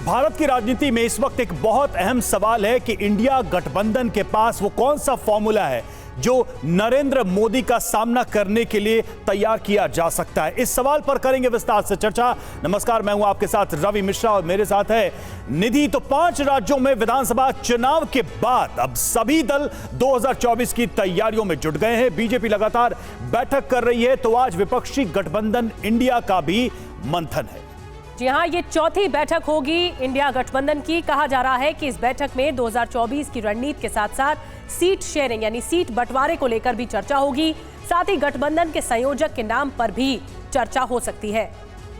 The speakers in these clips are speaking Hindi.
भारत की राजनीति में इस वक्त एक बहुत अहम सवाल है कि इंडिया गठबंधन के पास वो कौन सा फॉर्मूला है जो नरेंद्र मोदी का सामना करने के लिए तैयार किया जा सकता है। इस सवाल पर करेंगे विस्तार से चर्चा। नमस्कार, मैं हूं आपके साथ रवि मिश्रा और मेरे साथ है निधि। तो 5 राज्यों में विधानसभा चुनाव के बाद अब सभी दल 2024 की तैयारियों में जुट गए हैं। बीजेपी लगातार बैठक कर रही है, तो आज विपक्षी गठबंधन इंडिया का भी मंथन है। जी हां, ये चौथी बैठक होगी इंडिया गठबंधन की। कहा जा रहा है कि इस बैठक में 2024 की रणनीति के साथ साथ सीट शेयरिंग यानी सीट बंटवारे को लेकर भी चर्चा होगी। साथ ही गठबंधन के संयोजक के नाम पर भी चर्चा हो सकती है।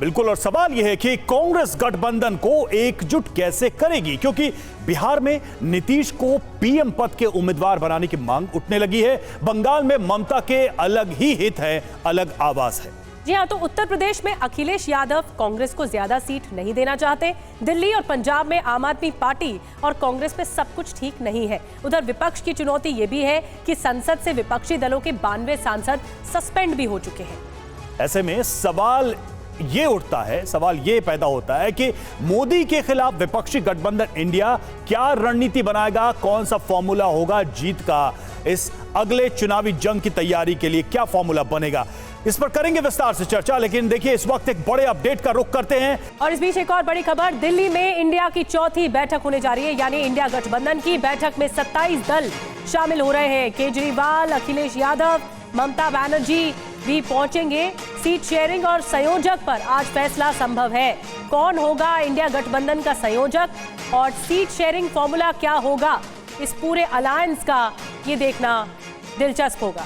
बिल्कुल, और सवाल यह है कि कांग्रेस गठबंधन को एकजुट कैसे करेगी, क्योंकि बिहार में नीतीश को पीएम पद के उम्मीदवार बनाने की मांग उठने लगी है। बंगाल में ममता के अलग ही हित है, अलग आवाज है। जी हाँ, तो उत्तर प्रदेश में अखिलेश यादव कांग्रेस को ज्यादा सीट नहीं देना चाहते। दिल्ली और पंजाब में आम आदमी पार्टी और कांग्रेस में सब कुछ ठीक नहीं है। उधर विपक्ष की चुनौती ये भी है कि संसद से विपक्षी दलों के 92 सांसद सस्पेंड भी हो चुके हैं। ऐसे में सवाल ये पैदा होता है कि मोदी के खिलाफ विपक्षी गठबंधन इंडिया क्या रणनीति बनाएगा, कौन सा फॉर्मूला होगा जीत का। इस अगले चुनावी जंग की तैयारी के लिए क्या फॉर्मूला बनेगा, इस पर करेंगे विस्तार से चर्चा। लेकिन देखिए, इस वक्त एक बड़े अपडेट का रुख करते हैं। और इस बीच एक और बड़ी खबर, दिल्ली में इंडिया की चौथी बैठक होने जा रही है, यानी इंडिया गठबंधन की बैठक में 27 दल शामिल हो रहे हैं। केजरीवाल, अखिलेश यादव, ममता बनर्जी भी पहुंचेंगे। सीट शेयरिंग और संयोजक पर आज फैसला संभव है। कौन होगा इंडिया गठबंधन का संयोजक और सीट शेयरिंग फॉर्मूला क्या होगा, इस पूरे अलायंस का ये देखना दिलचस्प होगा।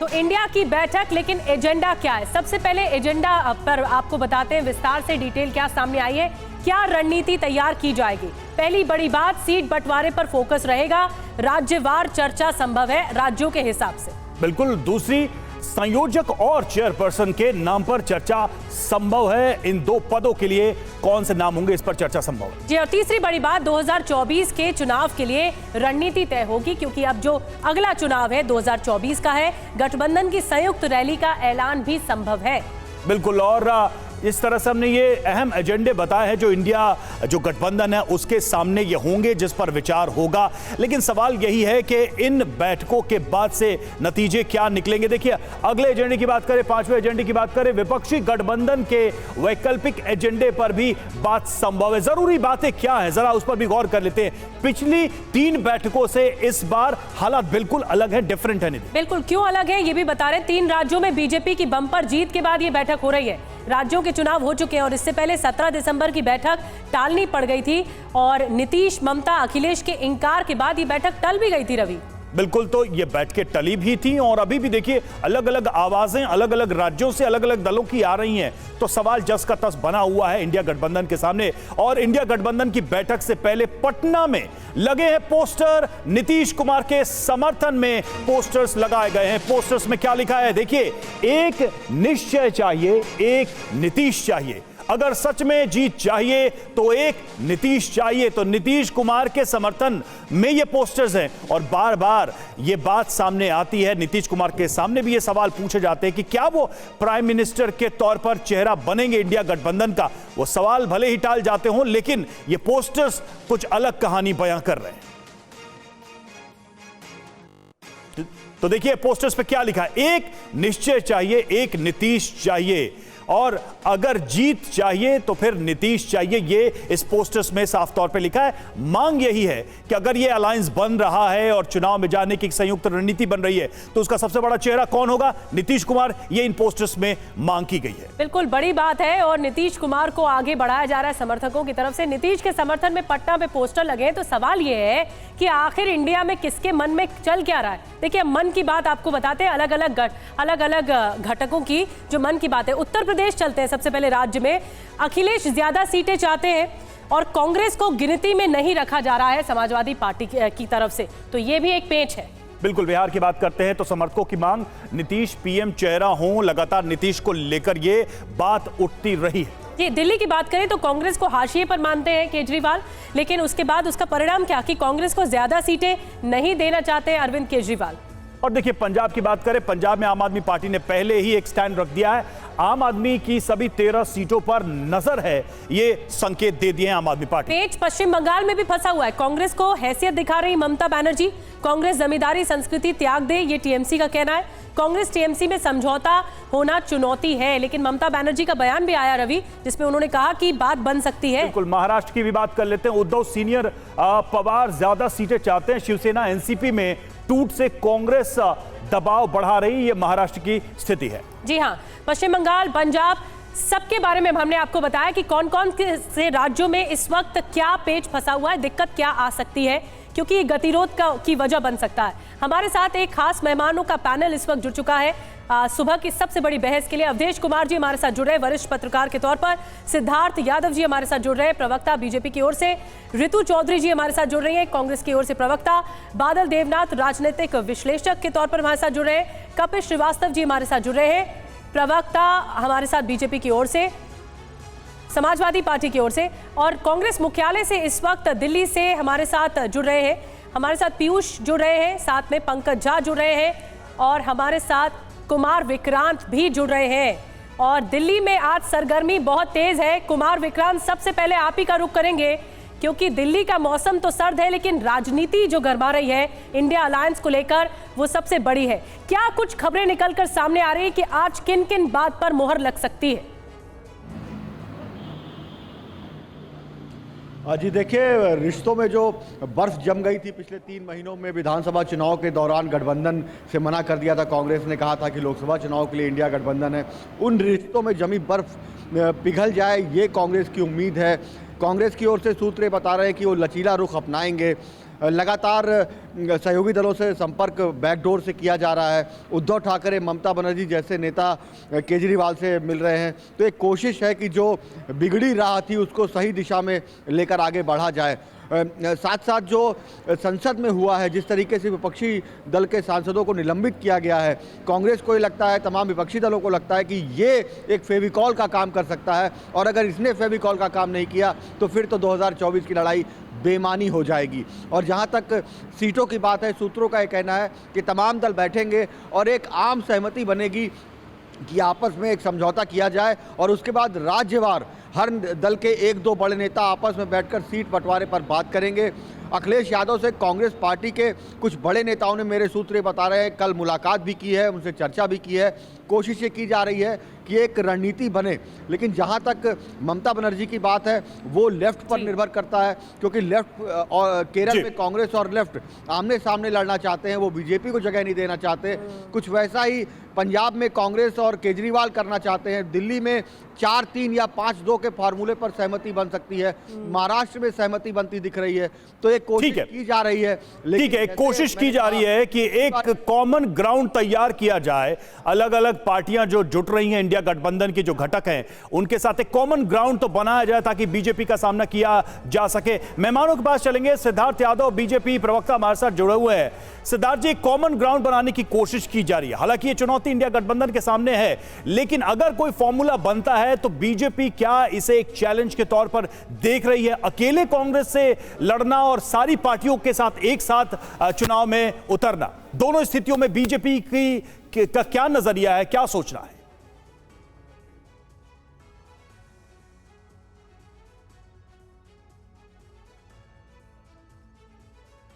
तो इंडिया की बैठक, लेकिन एजेंडा क्या है? सबसे पहले एजेंडा पर आपको बताते हैं विस्तार से डिटेल क्या सामने आई है, क्या रणनीति तैयार की जाएगी। पहली बड़ी बात, सीट बंटवारे पर फोकस रहेगा। राज्यवार चर्चा संभव है राज्यों के हिसाब से। बिल्कुल। दूसरी, संयोजक और चेयरपर्सन के नाम पर चर्चा संभव है। इन 2 पदों के लिए कौन से नाम होंगे, इस पर चर्चा संभव है। जी, और तीसरी बड़ी बात, 2024 के चुनाव के लिए रणनीति तय होगी, क्योंकि अब जो अगला चुनाव है 2024 का है। गठबंधन की संयुक्त रैली का ऐलान भी संभव है। बिल्कुल, और इस तरह से हमने ये अहम एजेंडे बताए हैं जो गठबंधन है उसके सामने ये होंगे, जिस पर विचार होगा। लेकिन सवाल यही है कि इन बैठकों के बाद से नतीजे क्या निकलेंगे। देखिए, अगले एजेंडे की बात करें, 5वें एजेंडे की बात करें, विपक्षी गठबंधन के वैकल्पिक एजेंडे पर भी बात संभव है। जरूरी बातें क्या है, जरा उस पर भी गौर कर लेते हैं। पिछली 3 बैठकों से इस बार हालात बिल्कुल अलग है, डिफरेंट है। बिल्कुल, क्यों अलग है ये भी बता रहे हैं। 3 राज्यों में बीजेपी की बंपर जीत के बाद ये बैठक हो रही है। राज्यों के चुनाव हो चुके हैं और इससे पहले 17 दिसंबर की बैठक टालनी पड़ गई थी और नीतीश, ममता, अखिलेश के इनकार के बाद ये बैठक टल भी गई थी। रवि, बिल्कुल, तो ये बैठकें टली भी थी और अभी भी देखिए अलग अलग आवाजें अलग अलग राज्यों से अलग अलग दलों की आ रही हैं। तो सवाल जस का तस बना हुआ है इंडिया गठबंधन के सामने। और इंडिया गठबंधन की बैठक से पहले पटना में लगे हैं पोस्टर। नीतीश कुमार के समर्थन में पोस्टर्स लगाए गए हैं। पोस्टर्स में क्या लिखा है, देखिए, एक निश्चय चाहिए, एक नीतीश चाहिए। अगर सच में जीत चाहिए तो एक नीतीश चाहिए। तो नीतीश कुमार के समर्थन में ये पोस्टर्स हैं और बार बार ये बात सामने आती है। नीतीश कुमार के सामने भी ये सवाल पूछे जाते हैं कि क्या वो प्राइम मिनिस्टर के तौर पर चेहरा बनेंगे इंडिया गठबंधन का। वो सवाल भले ही टाल जाते हों, लेकिन ये पोस्टर्स कुछ अलग कहानी बयां कर रहे हैं। तो देखिए पोस्टर्स पे क्या लिखा है, एक निश्चय चाहिए, एक नीतीश चाहिए, और अगर जीत चाहिए तो फिर नीतीश चाहिए। ये इस पोस्टर्स में साफ तौर पे लिखा है। मांग यही है कि अगर ये अलायंस बन रहा है और चुनाव में जाने की एक संयुक्त रणनीति बन रही है तो उसका सबसे बड़ा चेहरा कौन होगा, नीतीश कुमार। ये इन पोस्टर्स में मांग की गई है। बिल्कुल बड़ी बात है और नीतीश कुमार को आगे बढ़ाया जा रहा है समर्थकों की तरफ से। नीतीश के समर्थन में पटना पे पोस्टर लगे हैं। तो सवाल ये है कि आखिर इंडिया में किसके मन में चल क्या रहा है। देखिए, मन की बात आपको बताते हैं, अलग अलग घटकों की जो मन की बात है। उत्तर प्रदेश चलते हैं सबसे पहले। राज्य में अखिलेश ज्यादा सीटें चाहते हैं और कांग्रेस को गिनती में नहीं रखा जा रहा है समाजवादी पार्टी की तरफ से। तो ये भी एक पेच है। बिल्कुल, बिहार की बात करते हैं तो समर्थकों की मांग नीतीश पीएम चेहरा हो। लगातार नीतीश को लेकर ये बात उठती रही है। ये दिल्ली की बात करें तो कांग्रेस को हाशिए पर मानते हैं केजरीवाल, लेकिन उसके बाद उसका परिणाम क्या कि कांग्रेस को ज्यादा सीटें नहीं देना चाहते हैं अरविंद केजरीवाल। और देखिए पंजाब की बात करें, पंजाब में आम आदमी पार्टी ने पहले ही एक स्टैंड रख दिया है। आम आदमी की सभी 13 सीटों पर नजर है, ये संकेत दे दिए आम आदमी पार्टी। पेच पश्चिम बंगाल में भी फंसा हुआ है। कांग्रेस को हैसियत दिखा रही ममता बनर्जी। कांग्रेस जमींदारी संस्कृति त्याग दे, ये टीएमसी का कहना है। कांग्रेस टीएमसी में समझौता होना चुनौती है, लेकिन ममता बनर्जी का बयान भी आया रवि, जिसमें उन्होंने कहा कि बात बन सकती है। बिल्कुल, महाराष्ट्र की भी बात कर लेते हैं। उद्धव सीनियर पवार ज्यादा सीटें चाहते हैं। शिवसेना एनसीपी में टूट से कांग्रेस दबाव बढ़ा रही, ये महाराष्ट्र की स्थिति है। जी हां, पश्चिम बंगाल, पंजाब, सबके बारे में हमने आपको बताया कि कौन कौन से राज्यों में इस वक्त क्या पेच फंसा हुआ है, दिक्कत क्या आ सकती है, क्योंकि ये गतिरोध की वजह बन सकता है। हमारे साथ एक खास मेहमानों का पैनल इस वक्त जुड़ चुका है सुबह की सबसे बड़ी बहस के लिए। अवधेश कुमार जी हमारे साथ जुड़ रहे हैं वरिष्ठ पत्रकार के तौर पर। सिद्धार्थ यादव जी हमारे साथ जुड़ रहे हैं प्रवक्ता बीजेपी की ओर से। ऋतु चौधरी जी हमारे साथ जुड़ रही हैं कांग्रेस की ओर से प्रवक्ता। बादल देवनाथ राजनीतिक विश्लेषक के तौर पर हमारे साथ जुड़ रहे हैं। कपिल श्रीवास्तव जी हमारे साथ जुड़ रहे हैं प्रवक्ता हमारे साथ बीजेपी की ओर से, समाजवादी पार्टी की ओर से। और कांग्रेस मुख्यालय से इस वक्त दिल्ली से हमारे साथ जुड़ रहे हैं, हमारे साथ पीयूष जुड़ रहे हैं, साथ में पंकज झा जुड़ रहे हैं और हमारे साथ कुमार विक्रांत भी जुड़ रहे हैं। और दिल्ली में आज सरगर्मी बहुत तेज है। कुमार विक्रांत, सबसे पहले आप ही का रुख करेंगे, क्योंकि दिल्ली का मौसम तो सर्द है, लेकिन राजनीति जो गरमा रही है इंडिया अलायंस को लेकर वो सबसे बड़ी है। क्या कुछ खबरें निकलकर सामने आ रही है कि आज किन किन बात पर मोहर लग सकती है? जी देखिए, रिश्तों में जो बर्फ जम गई थी पिछले 3 महीनों में विधानसभा चुनाव के दौरान गठबंधन से मना कर दिया था कांग्रेस ने, कहा था कि लोकसभा चुनाव के लिए इंडिया गठबंधन है। उन रिश्तों में जमी बर्फ पिघल जाए, ये कांग्रेस की उम्मीद है। कांग्रेस की ओर से सूत्र बता रहे हैं कि वो लचीला रुख अपनाएंगे। लगातार सहयोगी दलों से संपर्क बैकडोर से किया जा रहा है। उद्धव ठाकरे, ममता बनर्जी जैसे नेता केजरीवाल से मिल रहे हैं। तो एक कोशिश है कि जो बिगड़ी राह थी उसको सही दिशा में लेकर आगे बढ़ा जाए। साथ साथ जो संसद में हुआ है, जिस तरीके से विपक्षी दल के सांसदों को निलंबित किया गया है, कांग्रेस को ये लगता है, तमाम विपक्षी दलों को लगता है कि ये एक फेविकॉल का काम कर सकता है, और अगर इसने फेविकॉल का काम नहीं किया तो फिर तो 2024 की लड़ाई बेमानी हो जाएगी। और जहां तक सीटों की बात है, सूत्रों का ये कहना है कि तमाम दल बैठेंगे और एक आम सहमति बनेगी कि आपस में एक समझौता किया जाए, और उसके बाद राज्यवार हर दल के 1-2 बड़े नेता आपस में बैठकर सीट बंटवारे पर बात करेंगे। अखिलेश यादव से कांग्रेस पार्टी के कुछ बड़े नेताओं ने, मेरे सूत्र बता रहे हैं, कल मुलाकात भी की है, उनसे चर्चा भी की है। कोशिश ये की जा रही है कि एक रणनीति बने। लेकिन जहां तक ममता बनर्जी की बात है, वो लेफ्ट पर निर्भर करता है, क्योंकि लेफ्ट और केरल में कांग्रेस और लेफ्ट आमने सामने लड़ना चाहते हैं, वो बीजेपी को जगह नहीं देना चाहते। कुछ वैसा ही पंजाब में कांग्रेस और केजरीवाल करना चाहते हैं। दिल्ली में 4-3 या 5-2 के फार्मूले पर सहमति बन सकती है। महाराष्ट्र में सहमति बनती दिख रही है। तो एक कोशिश की जा रही है। ठीक है, कोशिश की जा रही है कि एक कॉमन ग्राउंड तैयार किया जाए। अलग अलग पार्टियां जो जुट रही हैं, इंडिया गठबंधन के जो घटक हैं, उनके साथ एक कॉमन ग्राउंड तो बनाया जाए ताकि बीजेपी का सामना किया जा सके। मेहमानों के पास चलेंगे। सिद्धार्थ यादव, बीजेपी प्रवक्ता, हमारे साथ जुड़े हुए हैं। सिद्धार्थ जी, कॉमन ग्राउंड बनाने की कोशिश की जा रही है। हालांकि ये चुनौती इंडिया गठबंधन के सामने है, लेकिन अगर कोई फॉर्मूला बनता है तो बीजेपी क्या इसे एक चैलेंज के तौर पर देख रही है? अकेले कांग्रेस से लड़ना और सारी पार्टियों के साथ एक साथ चुनाव में उतरना, दोनों स्थितियों में बीजेपी का क्या नजरिया है, क्या सोचना है?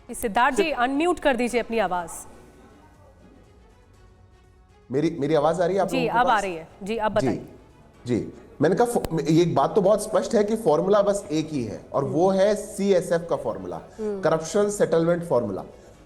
सिद्धार्थ जी, अनम्यूट कर दीजिए अपनी आवाज। मेरी आवाज आ रही है आप लोगों जी, को? अब आ रही है। जी, अब बताइए। जी, मैंने कहा एक बात तो बहुत स्पष्ट है कि फॉर्मूला बस एक ही है, और वो है CSF का फॉर्मूला, करप्शन सेटलमेंट फॉर्मूला।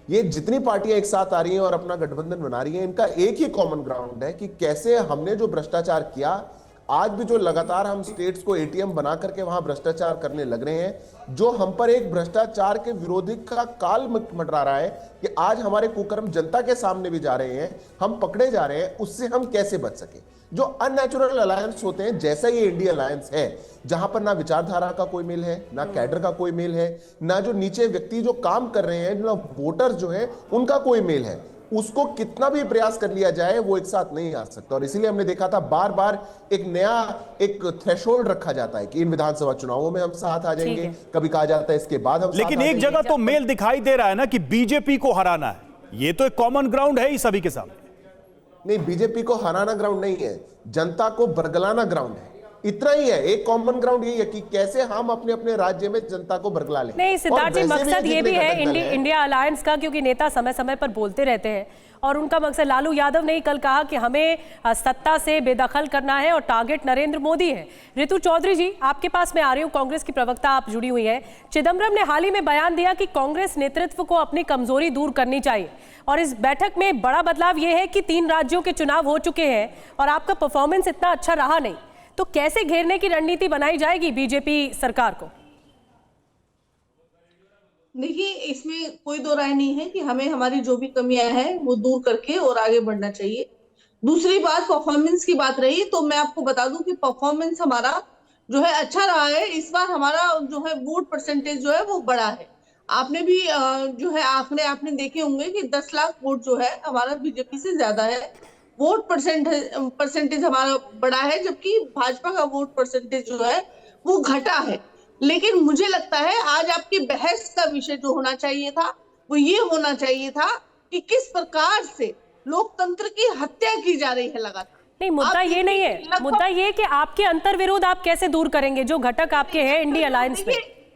ये जितनी पार्टियां एक साथ आ रही हैं और अपना गठबंधन बना रही हैं, इनका एक ही कॉमन ग्राउंड है कि कैसे हमने जो भ्रष्टाचार किया, आज भी जो लगातार हम स्टेट्स को ATM बना करके वहां भ्रष्टाचार करने लग रहे हैं, जो हम पर एक भ्रष्टाचार के विरोधी का काल मंडरा रहा है कि आज हमारे कुकर्म जनता के सामने भी जा रहे हैं, हम पकड़े जा रहे हैं, उससे हम कैसे बच सके। जो अननेचुरल अलायंस होते हैं, जैसा ये इंडिया अलायंस है, जहां पर ना विचारधारा का कोई मेल है, ना कैडर का कोई मेल है, ना जो नीचे व्यक्ति जो काम कर रहे हैं, ना वोटर जो है उनका कोई मेल है, उसको कितना भी प्रयास कर लिया जाए वो एक साथ नहीं आ सकता। और इसीलिए हमने देखा था बार बार एक नया एक थ्रेशोल्ड रखा जाता है कि इन विधानसभा चुनावों में हम साथ आ जाएंगे, कभी कहा जाता है इसके बाद हम। लेकिन एक जगह तो मेल दिखाई दे रहा है ना कि बीजेपी को हराना है। ये तो एक कॉमन ग्राउंड है ही सभी के सामने। नहीं, बीजेपी को हराना ग्राउंड नहीं है, जनता को बरगलाना ग्राउंड है। इतना ही है, एक कॉमन ग्राउंड यही है कि कैसे हम अपने अपने राज्य में जनता को बरगला लें। नहीं सिद्धार्थ जी, मकसद ये भी है इंडिया अलायंस का, क्योंकि नेता समय समय पर बोलते रहते हैं और उनका मकसद, लालू यादव ने कल कहा कि हमें सत्ता से बेदखल करना है और टारगेट नरेंद्र मोदी है। ऋतु चौधरी जी, आपके पास मैं आ रही हूँ, कांग्रेस की प्रवक्ता आप जुड़ी हुई हैं। चिदम्बरम ने हाल ही में बयान दिया कि कांग्रेस नेतृत्व को अपनी कमजोरी दूर करनी चाहिए और इस बैठक में बड़ा बदलाव यह है कि 3 राज्यों के चुनाव हो चुके हैं और आपका परफॉर्मेंस इतना अच्छा रहा नहीं, तो कैसे घेरने की रणनीति बनाई जाएगी बीजेपी सरकार को? देखिए, इसमें कोई दो राय नहीं है कि हमें हमारी जो भी कमियां हैं वो दूर करके और आगे बढ़ना चाहिए। दूसरी बात, परफॉर्मेंस की बात रही, तो मैं आपको बता दूं कि परफॉर्मेंस हमारा जो है अच्छा रहा है। इस बार हमारा जो है वोट परसेंटेज जो है वो बड़ा है। आपने भी जो है आंकड़े आपने देखे होंगे कि 10 लाख वोट जो है हमारा बीजेपी से ज्यादा है। वोट परसेंटेज हमारा बड़ा है, जबकि भाजपा का वोट परसेंटेज जो है वो घटा है। लेकिन मुझे लगता है आज आपकी बहस का विषय जो होना चाहिए था वो ये होना चाहिए था कि किस प्रकार से लोकतंत्र की हत्या की जा रही है लगातार। नहीं, मुद्दा ये नहीं है, मुद्दा ये कि आपके अंतर्विरोध आप कैसे दूर करेंगे जो घटक आपके हैं इंडिया अलायंस में।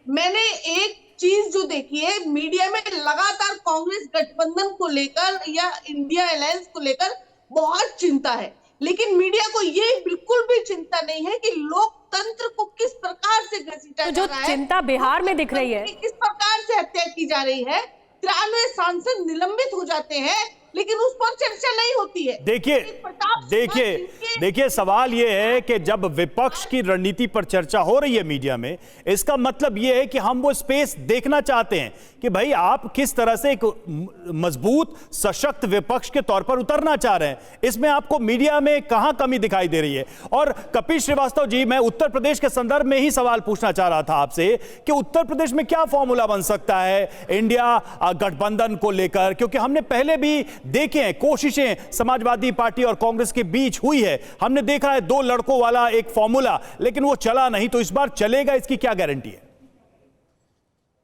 मैंने एक चीज जो देखी है, मीडिया में लगातार कांग्रेस गठबंधन को लेकर या इंडिया अलायंस को लेकर बहुत चिंता है, लेकिन मीडिया को ये बिल्कुल भी चिंता नहीं है कि लोकतंत्र को किस प्रकार से घसीटा जा रहा है। चिंता बिहार में दिख रही है, किस प्रकार से हत्या की जा रही है। 93 सांसद निलंबित हो जाते हैं लेकिन उस पर चर्चा नहीं होती है। देखिए सवाल यह है कि जब विपक्ष की रणनीति पर चर्चा हो रही है मीडिया में, इसका मतलब यह है कि हम वो स्पेस देखना चाहते हैं कि भाई आप किस तरह से एक मजबूत सशक्त विपक्ष के तौर पर उतरना चाह रहे हैं। इसमें आपको मीडिया में कहां कमी दिखाई दे रही है? और कपिल श्रीवास्तव जी, मैं उत्तर प्रदेश के संदर्भ में ही सवाल पूछना चाह रहा था आपसे कि उत्तर प्रदेश में क्या फॉर्मूला बन सकता है इंडिया गठबंधन को लेकर, क्योंकि हमने पहले भी देखे हैं कोशिशें समाजवादी पार्टी और कांग्रेस के बीच हुई है, हमने देखा है 2 लड़कों वाला एक फॉर्मूला, लेकिन वो चला नहीं। तो इस बार चलेगा, इसकी क्या गारंटी है?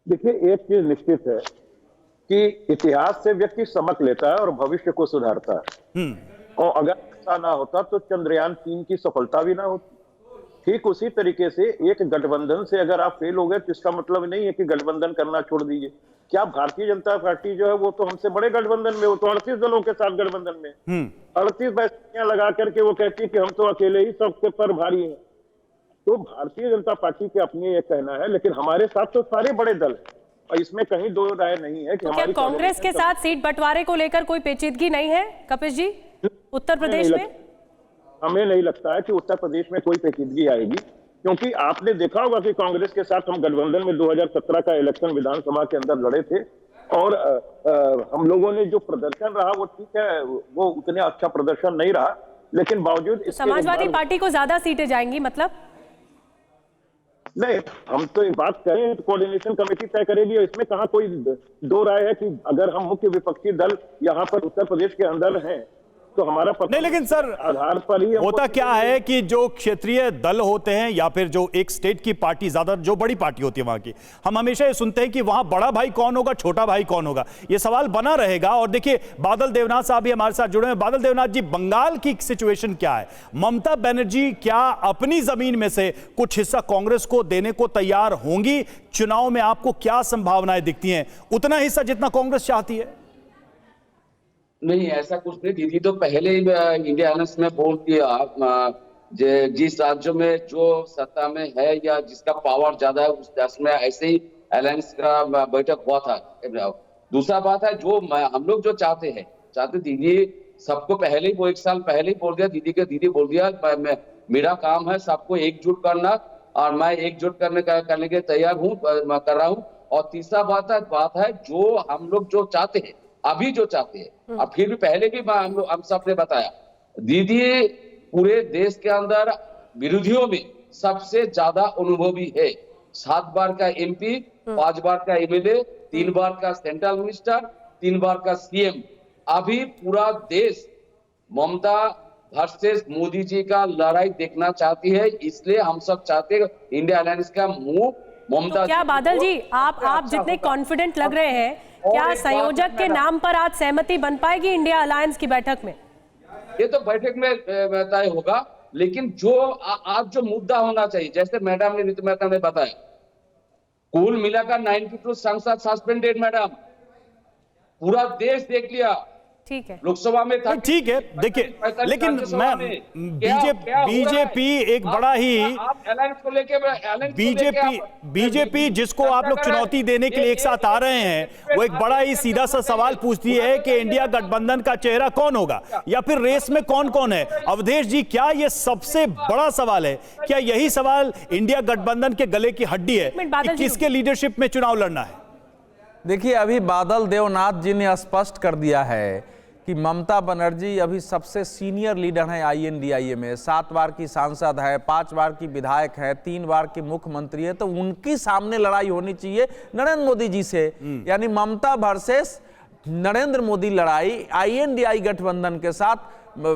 देखिए, एक चीज निश्चित है कि इतिहास से व्यक्ति सबक लेता है और भविष्य को सुधारता है। और अगर ऐसा ना होता तो चंद्रयान 3 की सफलता भी ना होती। ठीक उसी तरीके से एक गठबंधन से अगर आप फेल हो गए तो इसका मतलब नहीं है कि गठबंधन करना छोड़ दीजिए। क्या भारतीय जनता पार्टी जो है वो तो हमसे बड़े गठबंधन में, वो तो 38 दलों के साथ गठबंधन में 38 बैठकें लगा करके वो कहती है कि हम तो अकेले ही सबके पर भारी हैं। तो भारतीय जनता पार्टी के अपने ये कहना है, लेकिन हमारे साथ तो सारे बड़े दल हैं और इसमें कहीं दो राय नहीं है कि तो क्या कांग्रेस के साथ सीट बंटवारे को लेकर कोई पेचीदगी नहीं है कपिल जी उत्तर प्रदेश में? हमें नहीं लगता है कि उत्तर प्रदेश में कोई पेचीदगी आएगी, क्योंकि आपने देखा होगा कि कांग्रेस के साथ हम गठबंधन में 2017 का इलेक्शन विधानसभा के अंदर लड़े थे और हम लोगों ने जो प्रदर्शन रहा वो ठीक है, वो उतने अच्छा प्रदर्शन नहीं रहा, लेकिन बावजूद समाजवादी पार्टी को ज्यादा सीटें जाएंगी मतलब? नहीं, हम तो एक बात करें, कोऑर्डिनेशन कमेटी तय करेगी और इसमें कहाँ कोई दो राय है कि अगर हम मुख्य विपक्षी दल यहाँ पर उत्तर प्रदेश के अंदर हैं तो हमारा नहीं, लेकिन सर आधार पर ही होता क्या है कि जो क्षेत्रीय दल होते हैं या फिर जो एक स्टेट की पार्टी, ज्यादा जो बड़ी पार्टी होती है वहां की, हम हमेशा ये सुनते हैं कि वहां बड़ा भाई कौन होगा, छोटा भाई कौन होगा, ये सवाल बना रहेगा। और देखिए बादल देवनाथ साहब भी हमारे साथ जुड़े हैं। बादल देवनाथ जी, बंगाल की सिचुएशन क्या है? ममता बनर्जी क्या अपनी जमीन में से कुछ हिस्सा कांग्रेस को देने को तैयार होंगी? चुनाव में आपको क्या संभावनाएं दिखती हैं? उतना हिस्सा जितना कांग्रेस चाहती है? नहीं, ऐसा कुछ नहीं। दीदी तो पहले ही इंडिया अलायंस में बोल दिया, जिस राज्यों में जो सत्ता में है या जिसका पावर ज्यादा है उस देश में ऐसे ही अलायंस का बैठक हुआ था। दूसरा बात है, जो हम लोग जो चाहते दीदी सबको पहले ही, वो 1 साल पहले ही बोल दिया, दीदी बोल दिया मेरा काम है सबको एकजुट करना और मैं एकजुट करने के तैयार हूँ, कर रहा हूँ। और तीसरा बात है जो हम लोग जो चाहते हैं अभी जो चाहते हैं, अब फिर भी पहले भी हम सब ने बताया, दीदी पूरे देश के अंदर विरोधियों में सबसे ज्यादा अनुभवी है। 7 बार का एमपी, 5 बार का एमएलए, 3 बार का सेंट्रल मिनिस्टर, 3 बार का सीएम। अभी पूरा देश ममता वर्सेस मोदी जी का लड़ाई देखना चाहती है, इसलिए हम सब चाहते हैं इंडिया अलायंस का मुंह ममता। तो क्या बादल जी, आप जितने कॉन्फिडेंट लग रहे हैं क्या एक बात संयोजक के मैडम, नाम पर आज सहमति बन पाएगी इंडिया अलायंस की बैठक में? ये तो बैठक में तय होगा, लेकिन जो आज जो मुद्दा होना चाहिए, जैसे मैडम ने नीति मैडम ने बताया, कुल मिलाकर 92 सांसद सस्पेंडेड मैडम, पूरा देश देख लिया। ठीक है, लोकसभा में था, ठीक है, देखिए, लेकिन मैं बीजेपी एक बड़ा ही बीजेपी जिसको आप लोग चुनौती देने के लिए एक साथ आ रहे हैं, वो एक बड़ा ही सीधा सा सवाल पूछती है कि इंडिया गठबंधन का चेहरा कौन होगा या फिर रेस में कौन कौन है। अवधेश जी, क्या ये सबसे बड़ा सवाल है? क्या यही सवाल इंडिया गठबंधन के गले की हड्डी है कि किसके लीडरशिप में चुनाव लड़ना है? देखिए, अभी बादल देवनाथ जी ने स्पष्ट कर दिया है कि ममता बनर्जी अभी सबसे सीनियर लीडर हैं INDIA में, 7 बार की सांसद है, 5 बार की विधायक है, 3 बार की मुख्यमंत्री है, तो उनकी सामने लड़ाई होनी चाहिए नरेंद्र मोदी जी से। यानी ममता वर्सेस नरेंद्र मोदी लड़ाई INDI गठबंधन के साथ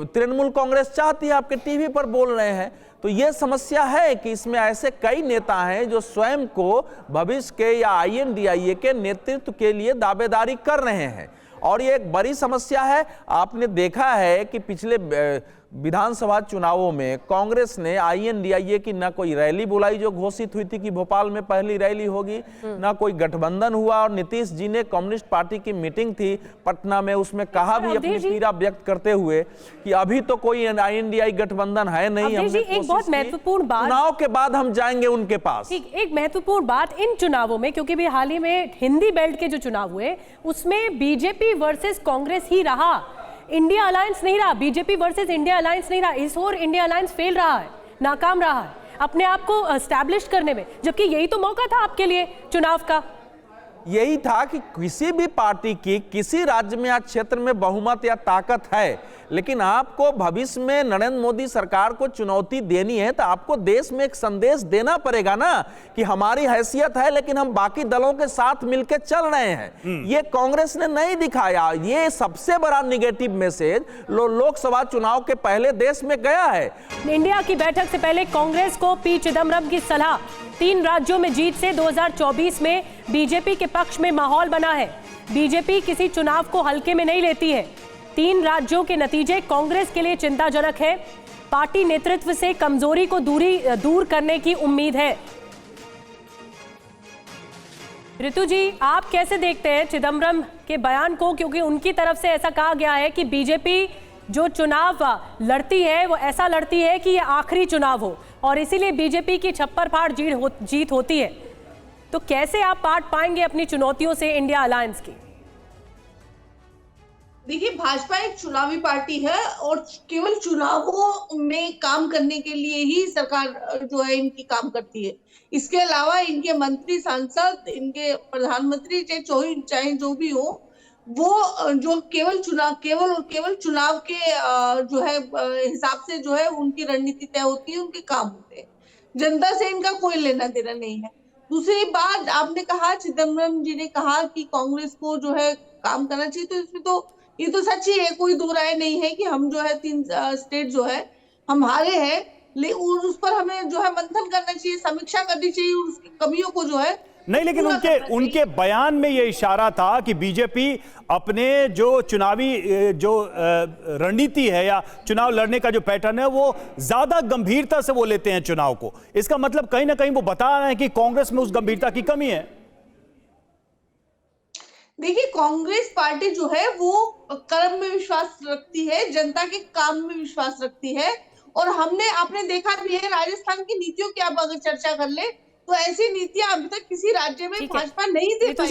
तृणमूल कांग्रेस चाहती है, आपके टीवी पर बोल रहे हैं। तो यह समस्या है कि इसमें ऐसे कई नेता हैं जो स्वयं को भविष्य के या INDIA के नेतृत्व के लिए दावेदारी कर रहे हैं, और ये एक बड़ी समस्या है। आपने देखा है कि पिछले विधानसभा चुनावों में कांग्रेस ने INDIA की ना कोई रैली बुलाई जो घोषित हुई थी कि भोपाल में पहली रैली होगी, ना कोई गठबंधन हुआ, और नीतीश जी ने कम्युनिस्ट पार्टी की मीटिंग थी पटना में, उसमें कहा भी अपनी पीड़ा व्यक्त करते हुए कि अभी तो कोई INDI गठबंधन है नहीं। हमने एक बहुत महत्वपूर्ण बात, चुनाव के बाद हम जाएंगे उनके पास। एक महत्वपूर्ण बात इन चुनावों में, क्योंकि भी हाल ही में हिंदी बेल्ट के जो चुनाव हुए उसमें बीजेपी वर्सेस कांग्रेस ही रहा, इंडिया अलायंस नहीं रहा। बीजेपी वर्सेस इंडिया अलायंस नहीं रहा। इस ओर इंडिया अलायंस फेल रहा है, नाकाम रहा है अपने आप को एस्टैब्लिश करने में, जबकि यही तो मौका था आपके लिए चुनाव का। यही था कि किसी भी पार्टी की किसी राज्य में या क्षेत्र में बहुमत या ताकत है, लेकिन आपको भविष्य में नरेंद्र मोदी सरकार को चुनौती देनी है तो आपको देश में एक संदेश देना पड़ेगा ना कि हमारी हैसियत है, लेकिन हम बाकी दलों के साथ मिलकर चल रहे हैं। ये कांग्रेस ने नहीं दिखाया। ये सबसे बड़ा निगेटिव मैसेज लोकसभा चुनाव के पहले देश में गया है। इंडिया की बैठक से पहले कांग्रेस को पी चिदम्बरम की सलाह। 3 राज्यों में जीत से 2024 में बीजेपी के पक्ष में माहौल बना है। बीजेपी किसी चुनाव को हल्के में नहीं लेती है। 3 राज्यों के नतीजे कांग्रेस के लिए चिंताजनक है। पार्टी नेतृत्व से कमजोरी को दूर करने की उम्मीद है। ऋतु जी, आप कैसे देखते हैं चिदम्बरम के बयान को, क्योंकि उनकी तरफ से ऐसा कहा गया है कि बीजेपी जो चुनाव लड़ती है वो ऐसा लड़ती है कि ये आखिरी चुनाव हो, और इसीलिए बीजेपी की छप्पर फाड़ जीत होती है। तो कैसे आप पाट पाएंगे अपनी चुनौतियों से इंडिया अलायंस की? देखिए, भाजपा एक चुनावी पार्टी है और केवल चुनावों में काम करने के लिए ही सरकार जो है इनकी काम करती है। इसके अलावा इनके मंत्री, सांसद, इनके प्रधानमंत्री चाहे जो भी हो, वो जो केवल चुनाव के जो है हिसाब से जो है उनकी रणनीति तय होती है, उनके काम होते हैं। जनता से इनका कोई लेना देना नहीं है। दूसरी बात, आपने कहा, चिदम्बरम जी ने कहा कि कांग्रेस को जो है काम करना चाहिए, तो इसमें तो ये तो सच ही है, कोई दो राय नहीं है कि हम जो है 3 स्टेट जो है हम हारे हैं, लेकिन उस पर हमें जो है मंथन करना चाहिए, समीक्षा करनी चाहिए, उसकी कमियों को जो है नहीं। लेकिन उनके बयान में यह इशारा था कि बीजेपी अपने जो चुनावी जो रणनीति है या चुनाव लड़ने का जो पैटर्न है वो ज्यादा गंभीरता से वो लेते हैं चुनाव को। इसका मतलब कहीं ना कहीं वो बता रहे हैं कि कांग्रेस में उस गंभीरता की कमी है। देखिए, कांग्रेस पार्टी जो है वो कर्म में विश्वास रखती है, जनता के काम में विश्वास रखती है, और आपने देखा भी है राजस्थान की नीतियों की आप अगर चर्चा कर ले तो ऐसी नीतियां अभी तक किसी राज्य में भाजपा नहीं दे पाई।